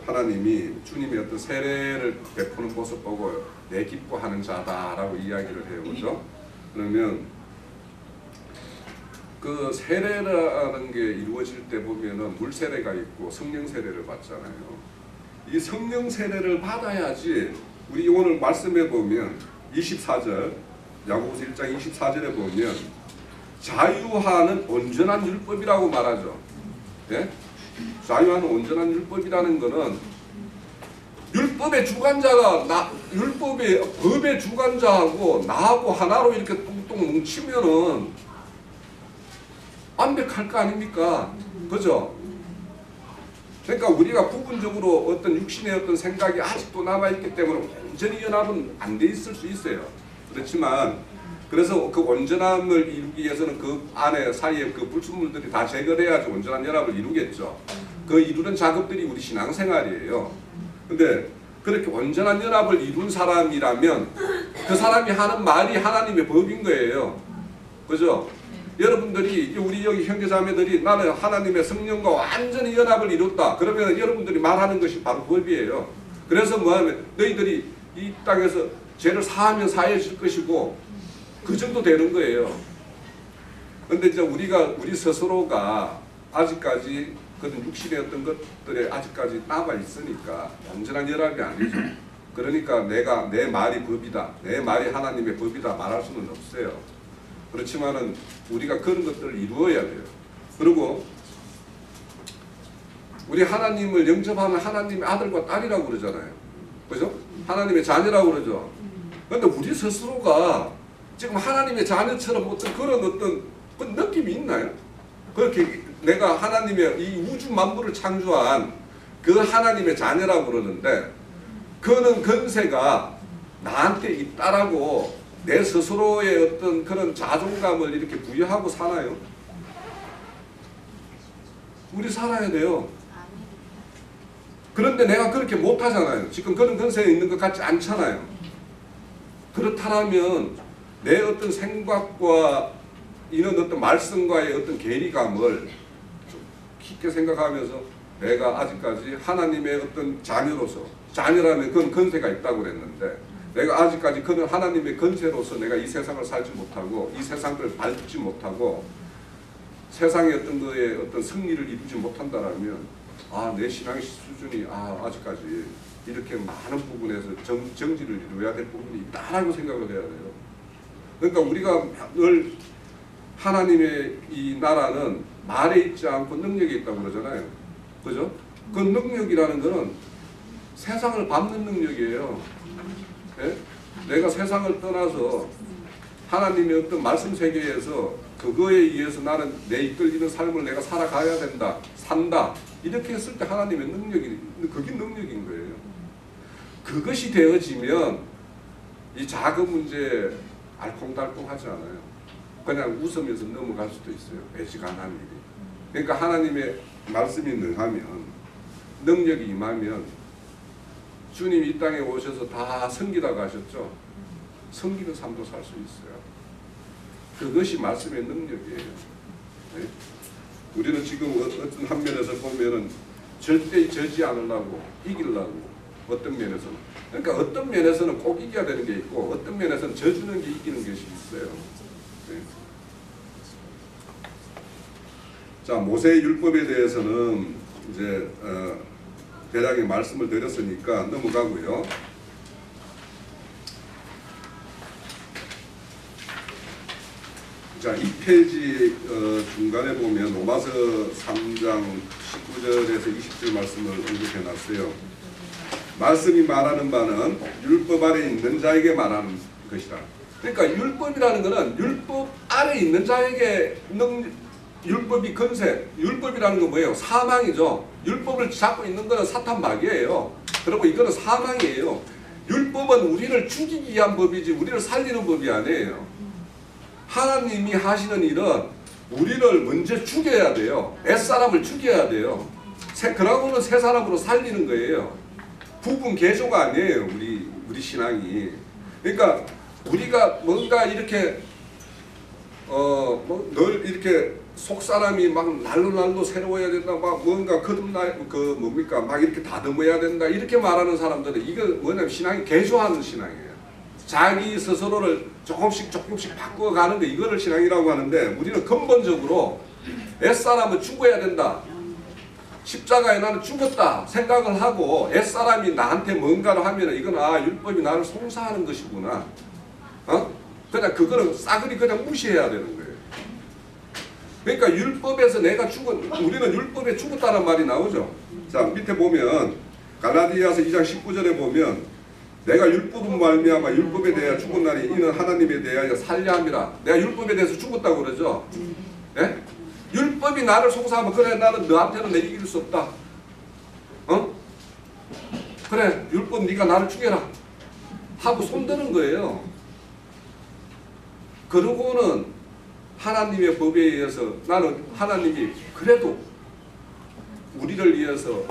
하나님이 주님의 어떤 세례를 베푸는 모습 보고 내 기뻐하는 자다라고 이야기를 해요. 그죠? 그러면 그 세례라는 게 이루어질 때 보면은 물 세례가 있고 성령 세례를 받잖아요. 이 성령 세례를 받아야지. 우리 오늘 말씀해 보면 24절, 야고보서 1장 24절에 보면 자유하는 온전한 율법이라고 말하죠. 네? 자유하는 온전한 율법이라는 것은 율법의 주관자가 법의 주관자하고 나하고 하나로 이렇게 뚱뚱 뭉치면은 완벽할 거 아닙니까? 그죠? 그러니까 우리가 부분적으로 어떤 육신의 어떤 생각이 아직도 남아있기 때문에 온전히 연합은 안 돼 있을 수 있어요. 그렇지만 그래서 그 온전함을 이루기 위해서는 그 안에 사이에 그 불순물들이 다 제거돼야지 온전한 연합을 이루겠죠. 그 이루는 작업들이 우리 신앙생활이에요. 근데 그렇게 온전한 연합을 이룬 사람이라면 그 사람이 하는 말이 하나님의 법인 거예요. 그죠? 여러분들이 우리 여기 형제자매들이 나는 하나님의 성령과 완전히 연합을 이뤘다. 그러면 여러분들이 말하는 것이 바로 법이에요. 그래서 뭐하면 너희들이 이 땅에서 죄를 사하면 사해질 것이고 그 정도 되는 거예요. 근데 이제 우리 스스로가 아직까지 그런 육신의 어떤 것들에 아직까지 남아 있으니까 완전한 연합이 아니죠. 그러니까 내 말이 법이다, 내 말이 하나님의 법이다 말할 수는 없어요. 그렇지만은 우리가 그런 것들을 이루어야 돼요. 그리고 우리 하나님을 영접하면 하나님의 아들과 딸이라고 그러잖아요. 그죠? 하나님의 자녀라고 그러죠. 그런데 우리 스스로가 지금 하나님의 자녀처럼 그런 그 느낌이 있나요? 그렇게 내가 하나님의 이 우주 만물을 창조한 그 하나님의 자녀라고 그러는데 그는 건세가 나한테 있다라고 내 스스로의 어떤 그런 자존감을 이렇게 부여하고 사나요? 우리 살아야 돼요. 그런데 내가 그렇게 못하잖아요. 지금 그런 건세에 있는 것 같지 않잖아요. 그렇다면 내 어떤 생각과 이런 어떤 말씀과의 어떤 괴리감을 좀 깊게 생각하면서 내가 아직까지 하나님의 어떤 자녀로서, 자녀라면 그건 건세가 있다고 그랬는데 내가 아직까지 그런 하나님의 건세로서 내가 이 세상을 살지 못하고 이 세상을 밟지 못하고 세상의 어떤 거에 어떤 승리를 이루지 못한다라면 내 신앙의 수준이 아직까지 이렇게 많은 부분에서 정지를 이루어야 될 부분이 있다라고 생각을 해야 돼요. 그러니까 우리가 늘 하나님의 이 나라는 말에 있지 않고 능력에 있다고 그러잖아요. 그죠? 그 능력이라는 거는 세상을 밟는 능력이에요. 네? 내가 세상을 떠나서 하나님의 어떤 말씀 세계에서 그거에 의해서 나는 내 이끌리는 삶을 내가 살아가야 된다, 산다. 이렇게 했을 때 하나님의 능력이, 그게 능력인 거예요. 그것이 되어지면 이 작은 문제 알콩달콩 하지 않아요. 그냥 웃으면서 넘어갈 수도 있어요. 애지간한 일이. 그러니까 하나님의 말씀이 능하면, 능력이 임하면 주님이 이 땅에 오셔서 다 섬기다 가셨죠. 섬기는 삶도 살 수 있어요. 그것이 말씀의 능력이에요. 네? 우리는 지금 어떤 한 면에서 보면은 절대 져지 않으려고, 이기려고, 어떤 면에서는. 그러니까 어떤 면에서는 꼭 이겨야 되는 게 있고, 어떤 면에서는 져주는 게 이기는 것이 있어요. 네. 자, 모세의 율법에 대해서는 이제 대략의 말씀을 드렸으니까 넘어가고요. 자, 2페이지 중간에 보면 로마서 3장 19절에서 20절 말씀을 언급해 놨어요. 말씀이 말하는 바는 율법 아래 있는 자에게 말하는 것이다. 그러니까 율법이라는 것은 율법 아래 있는 자에게 율법이 건세, 율법이라는 건 뭐예요? 사망이죠. 율법을 잡고 있는 것은 사탄 마귀예요. 그리고 이거는 사망이에요. 율법은 우리를 죽이기 위한 법이지 우리를 살리는 법이 아니에요. 하나님이 하시는 일은 우리를 먼저 죽여야 돼요. 옛사람을 죽여야 돼요. 그러고는 새 사람으로 살리는 거예요. 부분 개조가 아니에요. 우리 신앙이. 그러니까 우리가 뭔가 이렇게 늘 이렇게 속 사람이 막 날로 새로워야 된다, 막 뭔가 거듭날 막 이렇게 다듬어야 된다 이렇게 말하는 사람들은 이거 뭐냐면 신앙이 개조하는 신앙이에요. 자기 스스로를 조금씩 바꿔가는 거 이거를 신앙이라고 하는데 우리는 근본적으로 옛사람은 죽어야 된다. 십자가에 나는 죽었다 생각을 하고 옛사람이 나한테 뭔가를 하면 이건 율법이 나를 송사하는 것이구나. 그냥 그거는 싸그리 그냥 무시해야 되는 거예요. 그러니까 율법에서 내가 우리는 율법에 죽었다는 말이 나오죠. 자, 밑에 보면 갈라디아서 2장 19절에 보면 내가 율법은 말미암아 율법에 대하여 죽은 날이 이는 하나님에 대하여 살려 함이라. 내가 율법에 대해서 죽었다고 그러죠. 예? 율법이 나를 송사하면 그래 나는 너한테는 내 이길 수 없다. 어? 그래 율법 네가 나를 죽여라 하고 손드는 거예요. 그러고는 하나님의 법에 의해서 나는 하나님이 그래도 우리를 위해서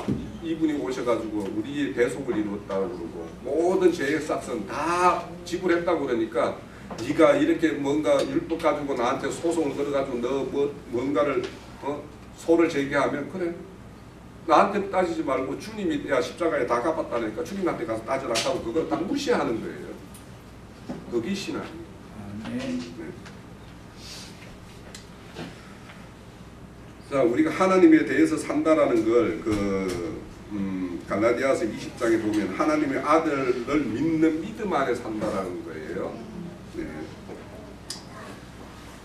이분이 오셔가지고 우리의 대속을 이루었다고 그러고 모든 죄의 싹은 다 지불했다고 그러니까 네가 이렇게 뭔가 율법 가지고 나한테 소송을 걸어가지고 너 뭐 뭔가를 소를 제기하면 그래 나한테 따지지 말고 주님이 야 십자가에 다 갚았다니까 주님한테 가서 따지라 하고 그걸 딱 무시하는 거예요. 그게 신앙이에요. 네. 자, 우리가 하나님에 대해서 산다라는 걸 갈라디아서 20장에 보면 하나님의 아들을 믿는 믿음 안에 산다라는 거예요. 네.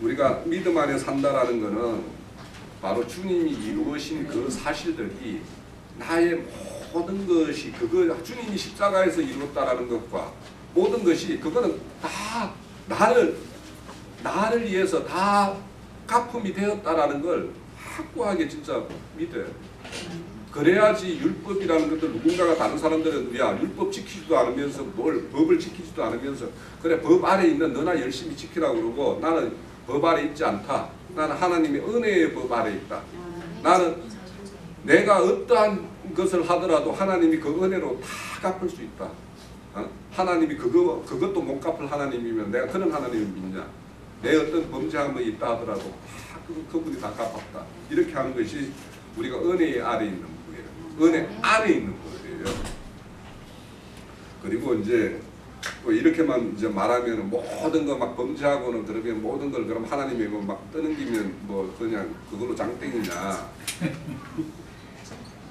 우리가 믿음 안에 산다라는 거는 바로 주님이 이루신 그 사실들이 나의 모든 것이 그거 주님이 십자가에서 이루었다라는 것과 모든 것이 그거는 다 나를 위해서 다 갚음이 되었다라는 걸 확고하게 진짜 믿어요. 그래야지 율법이라는 것들 누군가가 다른 사람들은 야 율법 지키지도 않으면서 뭘 법을 지키지도 않으면서 그래 법 아래 있는 너나 열심히 지키라고 그러고 나는 법 아래 있지 않다. 나는 하나님의 은혜의 법 아래 있다. 나는 내가 어떠한 것을 하더라도 하나님이 그 은혜로 다 갚을 수 있다. 하나님이 그것도 못 갚을 하나님이면 내가 그런 하나님을 믿냐. 내 어떤 범죄한 거 있다 하더라도 다 그분이 다 갚았다. 이렇게 하는 것이 우리가 은혜 아래 있는 거예요. 은혜 아래 있는 거예요. 그리고 이제 또 이렇게만 이제 말하면 모든 거 막 범죄하고는 그러면 모든 걸 그럼 하나님이 막 떠넘기면 뭐 그냥 그걸로 장땡이냐.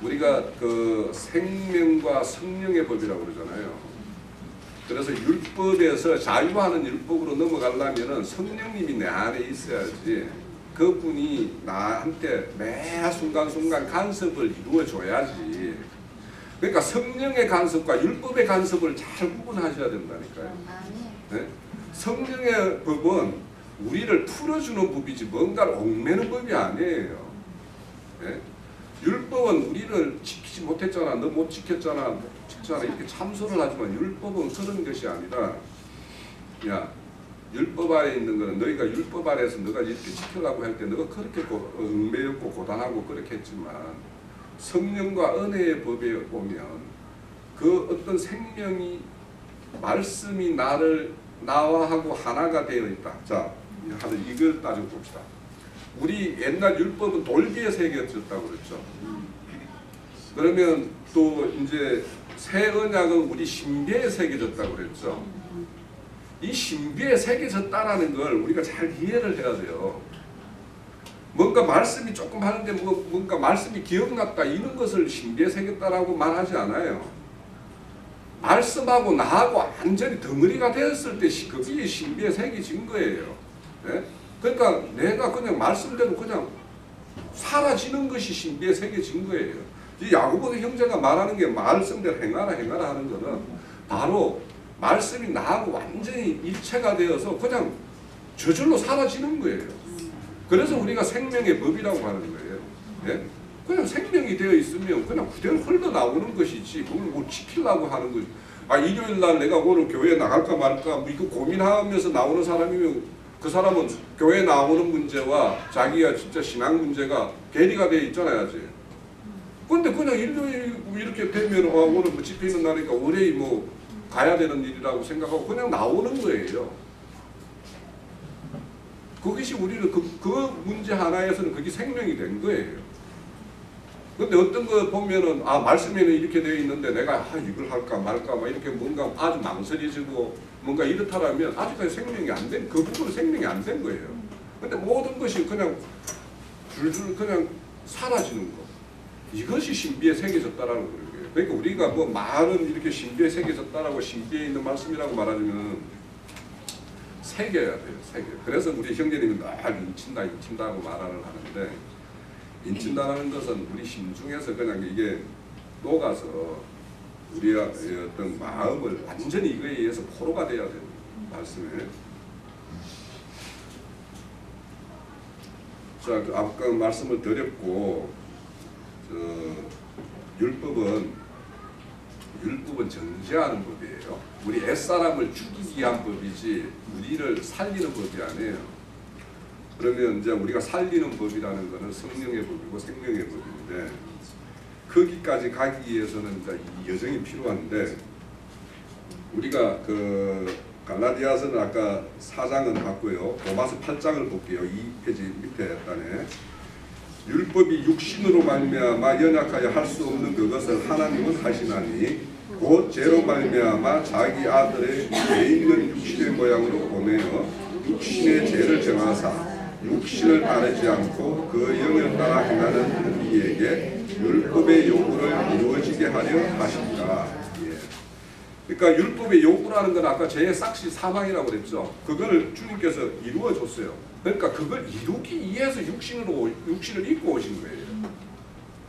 우리가 그 생명과 성령의 법이라고 그러잖아요. 그래서 율법에서 자유하는 율법으로 넘어가려면 성령님이 내 안에 있어야지 그분이 나한테 매 순간순간 간섭을 이루어줘야지. 그러니까 성령의 간섭과 율법의 간섭을 잘 구분하셔야 된다니까요. 네? 성령의 법은 우리를 풀어주는 법이지 뭔가를 얽매는 법이 아니에요. 네? 율법은 우리를 지키지 못했잖아, 너 못 지켰잖아, 이렇게 참소를 하지만 율법은 그런 것이 아니라 야 율법 아래 있는 거는 너희가 율법 아래에서 너가 이렇게 지키려고 할 때 너가 그렇게 얽매였고 고단하고 그렇게 했지만 성령과 은혜의 법에 보면 그 어떤 생명이 말씀이 나와 하고 하나가 되어 있다. 자, 이걸 따지고 봅시다. 우리 옛날 율법은 돌기의 새겨졌다고 그랬죠. 그러면 또 이제 새 언약은 우리 신비에 새겨졌다고 그랬죠. 이 신비에 새겨졌다라는 걸 우리가 잘 이해를 해야 돼요. 뭔가 말씀이 조금 하는데 뭔가 말씀이 기억났다 이런 것을 신비에 새겼다라고 말하지 않아요. 말씀하고 나하고 완전히 덩어리가 되었을 때 그게 신비에 새겨진 거예요. 네? 그러니까 내가 그냥 말씀대로 그냥 사라지는 것이 신비에 새겨진 거예요. 이 야고보 형제가 말하는 게 말씀대로 행하라 하는 거는 바로 말씀이 나하고 완전히 일체가 되어서 그냥 저절로 사라지는 거예요. 그래서 우리가 생명의 법이라고 하는 거예요. 네? 그냥 생명이 되어 있으면 그냥 그대로 흘러나오는 것이지 그걸 뭐 지키려고 하는 거지. 아 일요일날 내가 오늘 교회에 나갈까 말까 뭐 이거 고민하면서 나오는 사람이면 그 사람은 교회에 나오는 문제와 자기가 진짜 신앙 문제가 괴리가 되어 있잖아요. 아직. 근데 그냥 일요일 이렇게 되면 오늘 뭐 집회 있는 날이니까 월요일 뭐 가야 되는 일이라고 생각하고 그냥 나오는 거예요. 그것이 우리는 그 문제 하나에서는 그게 생명이 된 거예요. 근데 어떤 거 보면은 말씀에는 이렇게 되어 있는데 내가 이걸 할까 말까 막 이렇게 뭔가 아주 망설여지고 뭔가 이렇다라면 아직까지 생명이 안 된 그 부분은 생명이 안 된 거예요. 근데 모든 것이 그냥 줄줄 그냥 사라지는 거. 이것이 신비에 새겨졌다라는 거예요. 그러니까 우리가 뭐 말은 이렇게 신비에 새겨졌다라고 신비에 있는 말씀이라고 말하면 새겨야 돼요. 새겨. 그래서 우리 형제님은 늘 인친다고 말을 하는데 인친다라는 것은 우리 심중에서 그냥 이게 녹아서 우리의 어떤 마음을 완전히 이거에 의해서 포로가 돼야 되는 말씀에. 자, 아까 말씀을 드렸고, 율법은 정죄하는 법이에요. 우리 옛사람을 죽이기 위한 법이지 우리를 살리는 법이 아니에요. 그러면 이제 우리가 살리는 법이라는 것은 성령의 법이고 생명의 법인데, 거기까지 가기 위해서는 이제 이 여정이 필요한데, 우리가 갈라디아서는 아까 4장은 봤고요. 로마서 8장을 볼게요. 2페이지 밑에 단에 율법이 육신으로 말미암아 연약하여 할 수 없는 그것을 하나님은 하시나니 곧 죄로 말미암아 자기 아들의 죄 있는 육신의 모양으로 보내어 육신의 죄를 정하사 육신을 따르지 않고 그 영을 따라 행하는 이에게 율법의 요구를 이루어지게 하려 하신다. 그러니까 율법의 요구라는 건 아까 죄의 삭시 사망이라고 그랬죠. 그걸 주님께서 이루어 줬어요. 그러니까 그걸 이루기 위해서 육신을 입고 오신 거예요.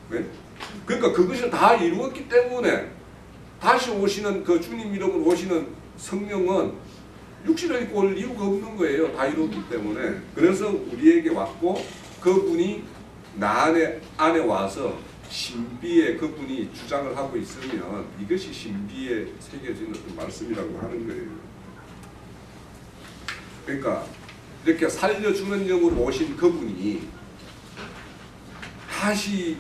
네? 그러니까 그것을 다 이루었기 때문에 다시 오시는 그 주님 이름으로 오시는 성령은 육신을 입고 올 이유가 없는 거예요. 다 이루었기 때문에. 그래서 우리에게 왔고 그분이 나 안에 와서 신비에 그분이 주장을 하고 있으면 이것이 신비에 새겨진 어떤 말씀이라고 하는 거예요. 그러니까 이렇게 살려주는 영으로 오신 그분이 다시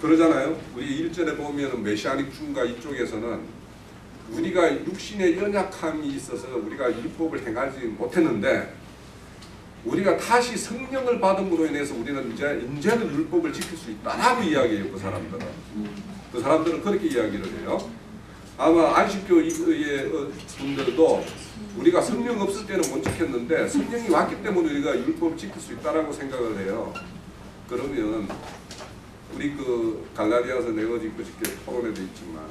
그러잖아요. 우리 1절에 보면 메시아닉 중가 이쪽에서는 우리가 육신의 연약함이 있어서 우리가 율법을 행하지 못했는데 우리가 다시 성령을 받음으로 인해서 우리는 이제는 율법을 지킬 수 있다라고 이야기해요. 그 사람들은 그렇게 이야기를 해요. 아마 안식교의 분들도 우리가 성령 없을 때는 못 지켰는데 성령이 왔기 때문에 우리가 율법을 지킬 수 있다라고 생각을 해요. 그러면 우리 갈라디아서 내가 그저께 토론회도 있지만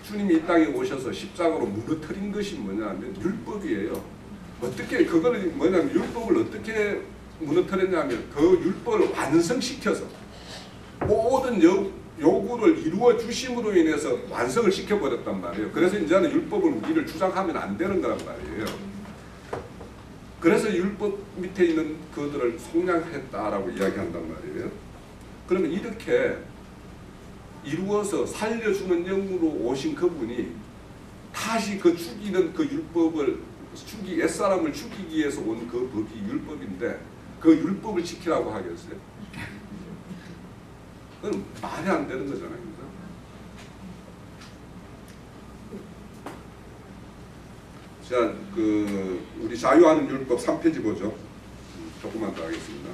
주님이 이 땅에 오셔서 십자가로 무너뜨린 것이 뭐냐면 율법이에요. 어떻게 그거는 뭐냐면 율법을 어떻게 무너뜨렸냐면 그 율법을 완성시켜서 모든 요구를 이루어 주심으로 인해서 완성을 시켜버렸단 말이에요. 그래서 이제는 율법을 우리를 주장하면 안 되는 거란 말이에요. 그래서 율법 밑에 있는 그들을 속량했다라고 이야기한단 말이에요. 그러면 이렇게 이루어서 살려주는 영으로 오신 그분이 다시 그 죽이는 그 율법을 옛사람을 죽이기 위해서 온 그 법이 율법인데 그 율법을 지키라고 하겠어요? 그건 말이 안 되는 거잖아요. 자, 우리 자유하는 율법 3페이지 보죠. 조금만 더 하겠습니다.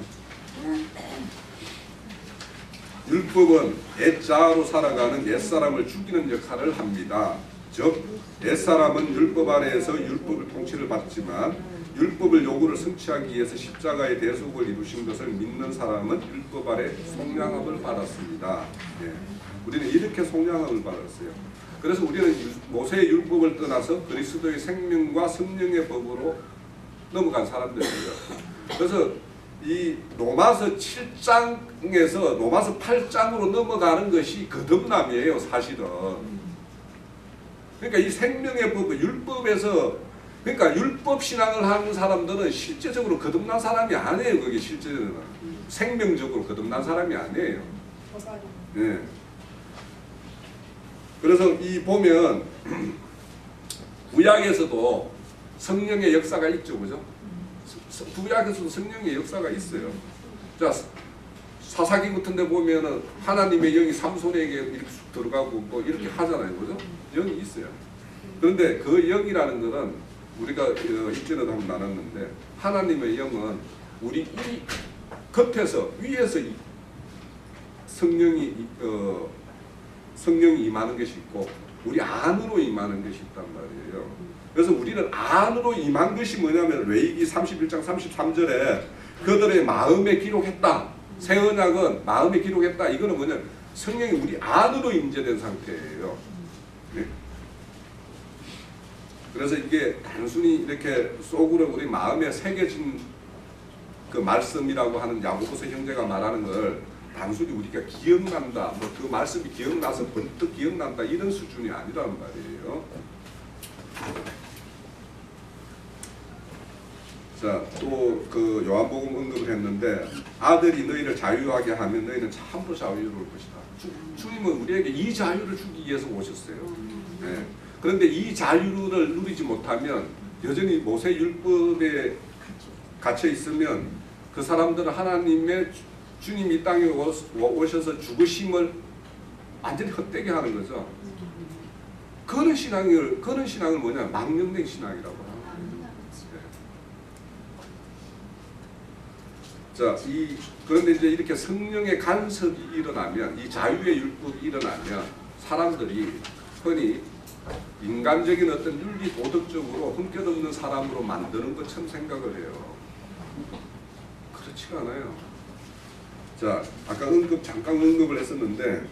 율법은 옛자아로 살아가는 옛사람을 죽이는 역할을 합니다. 즉 옛사람은 율법 아래에서 율법을 통치를 받지만 율법을 요구를 성취하기 위해서 십자가의 대속을 이루신 것을 믿는 사람은 율법 아래 속량함을 받았습니다. 예. 우리는 이렇게 속량함을 받았어요. 그래서 우리는 모세의 율법을 떠나서 그리스도의 생명과 성령의 법으로 넘어간 사람들이에요. 그래서 이 로마서 7장에서 로마서 8장으로 넘어가는 것이 거듭남이에요, 사실은. 그러니까 이 생명의 법, 율법에서, 그러니까 율법 신앙을 하는 사람들은 실제적으로 거듭난 사람이 아니에요. 그게 실제는 생명적으로 거듭난 사람이 아니에요. 네. 그래서 이 보면 구약에서도 성령의 역사가 있죠, 그죠? 구약에서도 성령의 역사가 있어요. 자, 사사기 같은 데 보면은 하나님의 영이 삼손에게 이렇게 들어가고 뭐 이렇게 하잖아요, 그죠? 영이 있어요. 그런데 그 영이라는 것은 우리가 이전에도 한번 나눴는데 하나님의 영은 우리 이 겉에서 위에서 성령이 임하는 것이 있고 우리 안으로 임하는 것이 있단 말이에요. 그래서 우리는 안으로 임한 것이 뭐냐면 레위기 31장 33절에 그들의 마음에 기록했다. 새 언약은 마음에 기록했다. 이거는 뭐냐면 성령이 우리 안으로 임재된 상태예요. 네? 그래서 이게 단순히 이렇게 속으로 우리 마음에 새겨진 그 말씀이라고 하는 야고보서 형제가 말하는 걸 단순히 우리가 기억난다, 뭐 그 말씀이 기억나서 번뜩 기억난다 이런 수준이 아니란 말이에요. 자, 또 그 요한복음 언급을 했는데 아들이 너희를 자유하게 하면 너희는 참으로 자유로울 것이다. 주님은 우리에게 이 자유를 주기 위해서 오셨어요. 네. 그런데 이 자유를 누리지 못하면 여전히 모세 율법에 갇혀 있으면 그 사람들은 하나님의 주님이 이 땅에 오셔서 죽으심을 완전히 헛되게 하는 거죠. 그런 신앙을 뭐냐? 망령된 신앙이라고 합니다. 자, 그런데 이제 이렇게 성령의 간섭이 일어나면, 이 자유의 율법이 일어나면 사람들이 흔히 인간적인 어떤 윤리 도덕적으로 흠결없는 사람으로 만드는 것처럼 생각을 해요. 그렇지가 않아요. 자, 아까 잠깐 언급을 했었는데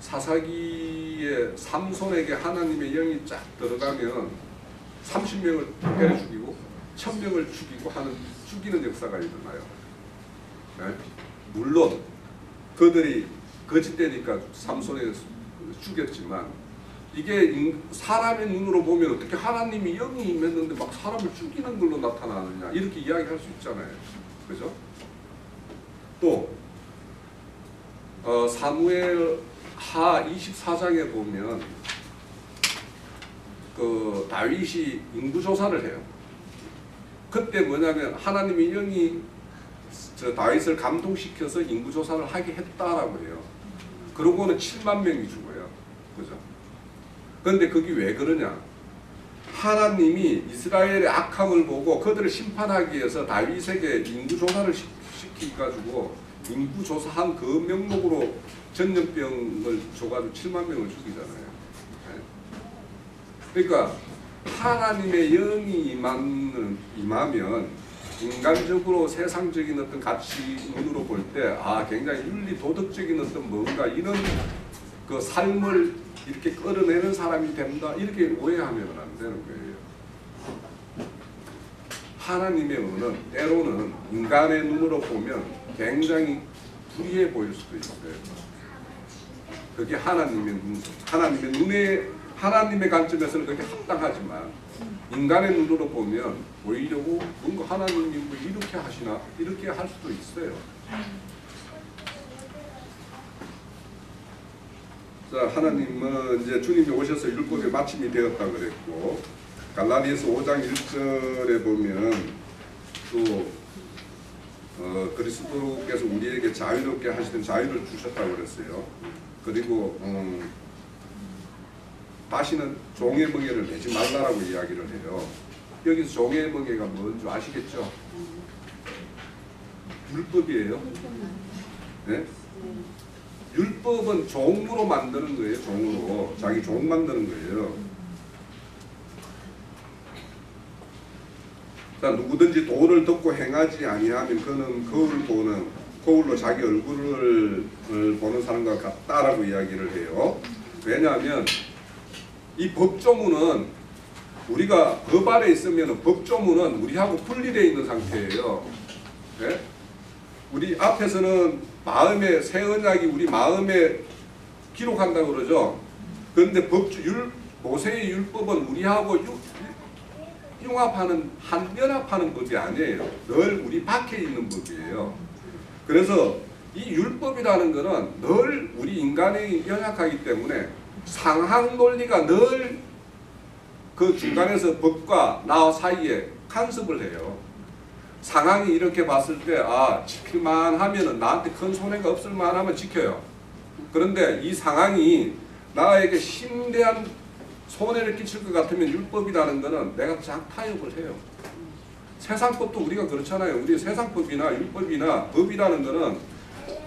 사사기에 삼손에게 하나님의 영이 쫙 들어가면 30명을 때려 죽이고 1000명을 죽이는 역사가 일어나요. 네? 물론 그들이 거짓되니까 삼손에 죽였지만 이게 사람의 눈으로 보면 어떻게 하나님이 영이 임했는데 막 사람을 죽이는 걸로 나타나느냐 이렇게 이야기할 수 있잖아요. 그죠? 또 사무엘 하 24장에 보면 그 다윗이 인구조사를 해요. 그때 뭐냐면 하나님의 영이 다윗을 감동시켜서 인구조사를 하게 했다라고 해요. 그러고는 7만 명이 죽어요. 그죠? 그런데 그게 왜 그러냐? 하나님이 이스라엘의 악함을 보고 그들을 심판하기 위해서 다윗에게 인구조사를 시켜가지고 인구조사한 그 명목으로 전염병을 줘가지고 7만 명을 죽이잖아요. 그러니까 하나님의 영이 임하면 인간적으로 세상적인 어떤 가치문으로 볼 때 굉장히 윤리 도덕적인 어떤 뭔가 이런 그 삶을 이렇게 끌어내는 사람이 된다 이렇게 오해하면 안 되는 거예요. 하나님의 은은 때로는 인간의 눈으로 보면 굉장히 불의해 보일 수도 있어요. 그게 하나님의 관점에서는 그게 합당하지만 인간의 눈으로 보면 오히려 뭔가 하나님이 뭐 이렇게 하시나 이렇게 할 수도 있어요. 자, 하나님은 이제 주님이 오셔서 율법의 마침이 되었다 그랬고 갈라디아서 5장 1절에 보면 또 그리스도께서 우리에게 자유롭게 하시는 자유를 주셨다고 그랬어요. 그리고 다시는 종의 멍에를 매지 말라라고 이야기를 해요. 여기서 종의 멍에가 뭔지 아시겠죠? 율법이에요. 네? 율법은 종으로 만드는 거예요. 종으로. 자기 종 만드는 거예요. 자, 누구든지 도를 덮고 행하지 아니하면 그는 거울로 자기 얼굴을 보는 사람과 같다라고 이야기를 해요. 왜냐하면 이 법조문은 우리가 법 아래 있으면 법조문은 우리하고 분리되어 있는 상태예요. 네? 우리 앞에서는 마음의 새 언약이 우리 마음에 기록한다고 그러죠. 그런데 모세의 율법은 우리하고 연합하는 법이 아니에요. 늘 우리 밖에 있는 법이에요. 그래서 이 율법이라는 것은 늘 우리 인간이 연약하기 때문에 상학 논리가 늘 그 중간에서 법과 나 사이에 간섭을 해요. 상황이 이렇게 봤을 때 지킬만 하면은 나한테 큰 손해가 없을 만하면 지켜요. 그런데 이 상황이 나에게 심대한 손해를 끼칠 것 같으면 율법이라는 것은 내가 타협을 해요. 세상법도 우리가 그렇잖아요. 우리 세상법이나 율법이나 법이라는 것은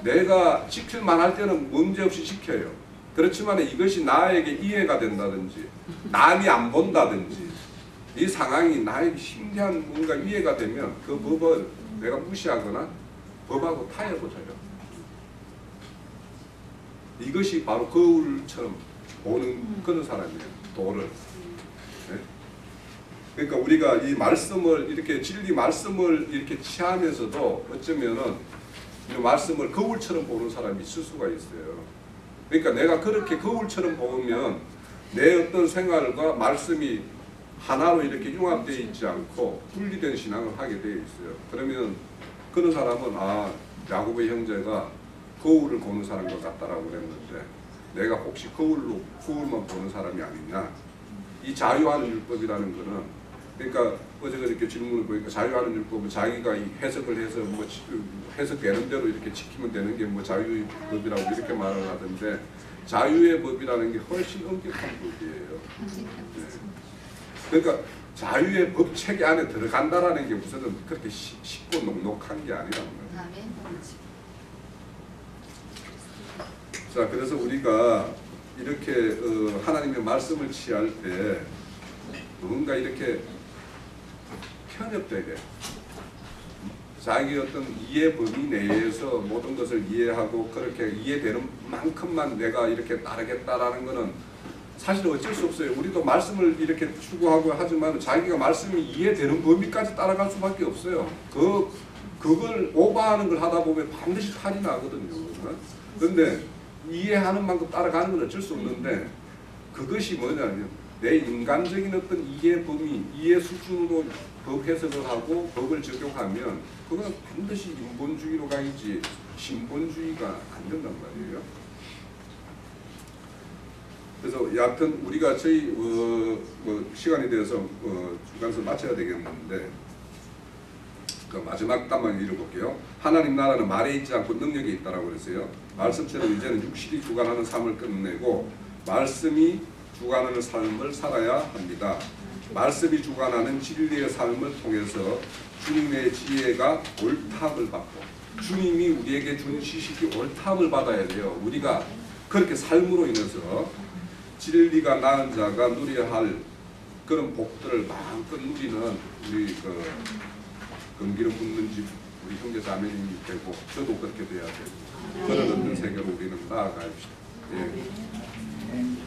내가 지킬만 할 때는 문제없이 지켜요. 그렇지만 이것이 나에게 이해가 된다든지 남이 안 본다든지 이 상황이 나에게 심대한 뭔가 이해가 되면 그 법을 내가 무시하거나 법하고 타협을 해요. 이것이 바로 거울처럼 보는 그런 사람이에요. 도를. 네? 그러니까 우리가 이 말씀을 이렇게 진리 말씀을 이렇게 취하면서도 어쩌면은 이 말씀을 거울처럼 보는 사람이 있을 수가 있어요. 그러니까 내가 그렇게 거울처럼 보면 내 어떤 생활과 말씀이 하나로 이렇게 융합되어 있지 않고 분리된 신앙을 하게 되어 있어요. 그러면 그런 사람은 아, 야곱의 형제가 거울을 보는 사람과 같다라고 그랬는데 내가 혹시 거울만 보는 사람이 아니냐. 이 자유하는 율법이라는 거는, 그러니까 어제 그렇게 질문을 보니까 자유하는 율법은 자기가 해석을 해서 뭐 해석되는 대로 이렇게 지키면 되는 게 뭐 자유의 법이라고 이렇게 말을 하던데, 자유의 법이라는 게 훨씬 엄격한 법이에요. 네. 그러니까 자유의 법 체계 안에 들어간다라는 게 무슨 그렇게 쉽고 녹록한 게 아니라는 거예요. 자, 그래서 우리가 이렇게 하나님의 말씀을 취할 때 뭔가 이렇게 편협되게 자기 어떤 이해 범위 내에서 모든 것을 이해하고 그렇게 이해되는 만큼만 내가 이렇게 따르겠다라는 것은 사실 어쩔 수 없어요. 우리도 말씀을 이렇게 추구하고 하지만 자기가 말씀이 이해되는 범위까지 따라갈 수밖에 없어요. 그걸 오버하는 걸 하다 보면 반드시 탈이 나거든요. 그런데 이해하는 만큼 따라가는 건 어쩔 수 없는데, 그것이 뭐냐면 내 인간적인 어떤 이해 범위, 이해 수준으로 법 해석을 하고 법을 적용하면 그건 반드시 인본주의로 가야지 신본주의가 안 된단 말이에요. 그래서 여하튼 우리가 저희 시간이 되어서 중간에서 마쳐야 되겠는데, 그 마지막 단만 읽어볼게요. 하나님 나라는 말에 있지 않고 능력에 있다라고 그랬어요. 말씀처럼 이제는 육신이 주관하는 삶을 끝내고 말씀이 주관하는 삶을 살아야 합니다. 말씀이 주관하는 진리의 삶을 통해서 주님의 지혜가 옳다함을 받고, 주님이 우리에게 준 지식이 옳다함을 받아야 돼요. 우리가 그렇게 삶으로 인해서 진리가 낳은 자가 누려야 할 그런 복들을 마음껏 누리는 우리 금기름 붓는 집 우리 형제 자매님이 되고, 저도 그렇게 돼야 되고, 그런 어떤 세계로 우리는 나아가십시다. 예.